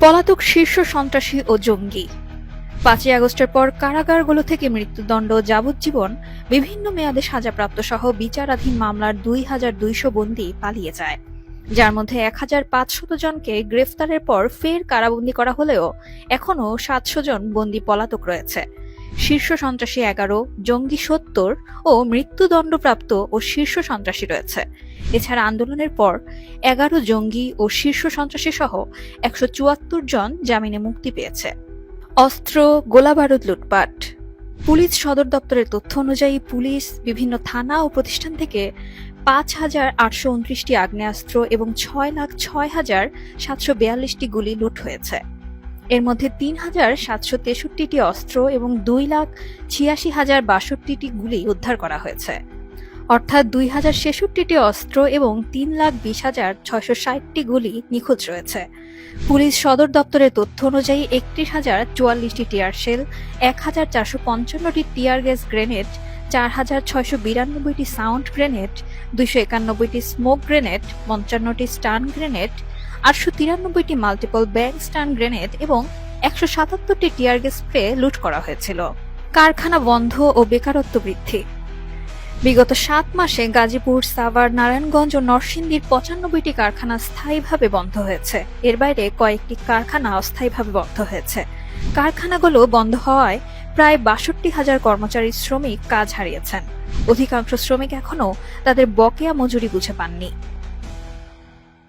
পলাতক শীর্ষ সন্ত্রাসী ও জঙ্গি। ৫ই আগস্টের পর কারাগারগুলো থেকে মৃত্যুদণ্ড, যাবজ্জীবন, বিভিন্ন মেয়াদে সাজাপ্রাপ্ত সহ বিচারাধীন মামলার ২,২০০ বন্দী পালিয়ে যায়, যার মধ্যে ১,৫০০ জনকে গ্রেফতারের পর ফের কারাবন্দী করা হলেও এখনও ৭০০ জন বন্দী পলাতক রয়েছে। শীর্ষ সন্ত্রাসী ১১, জঙ্গি ৭০ ও মৃত্যুদণ্ডপ্রাপ্ত ও শীর্ষ সন্ত্রাসী রয়েছে। এছাড়া আন্দোলনের পর ১১ জঙ্গি ও শীর্ষ সন্ত্রাসী সহ ১৭৪ জন জামিনে মুক্তি পেয়েছে। অস্ত্র, গোলাবারুদ লুটপাট। পুলিশ সদর দপ্তরের তথ্য অনুযায়ী পুলিশ বিভিন্ন থানা ও প্রতিষ্ঠান থেকে ৫,৮২৯টি আগ্নেয়াস্ত্র এবং ৬,০৬,৭৪২টি গুলি লুট হয়েছে। এর মধ্যে ৩,৭৬৩টি অস্ত্র এবং ২,৮৬,০৬২টি গুলি উদ্ধার করা হয়েছে, অর্থাৎ ২,০৬৬টি অস্ত্র এবং ৩,২০,৬৬০টি গুলি নিখোঁজ রয়েছে। পুলিশ সদর দপ্তরের তথ্য অনুযায়ী ৩১,০৪৪টি টিয়ার শেল, ১,৪৫৫টি টিয়ার গ্যাস গ্রেনেড, ৪,৬৯২টি সাউন্ড গ্রেনেড, ২৯১টি স্মোক গ্রেনেড, ৫৫টি স্টান গ্রেনেড, ৮৯৩টি মাল্টিপল ব্যাং স্টান গ্রেনেড এবং ১৭৭টি টিয়ার গ্যাস স্প্রে লুট করা হয়েছিল। কারখানা বন্ধ ও বেকারত্ব বৃদ্ধি। বিগত ৭ মাসে গাজীপুর, সাভার, নারায়ণগঞ্জ ও নরসিংদীর ৯৫টি কারখানা স্থায়ীভাবে বন্ধ হয়েছে। এর বাইরে কয়েকটি কারখানা অস্থায়ীভাবে বন্ধ হয়েছে। কারখানাগুলো বন্ধ হওয়ায় প্রায় ৬২,০০০ কর্মচারী শ্রমিক কাজ হারিয়েছেন। অধিকাংশ শ্রমিক এখনও তাদের বকেয়া মজুরি বুঝে পাননি।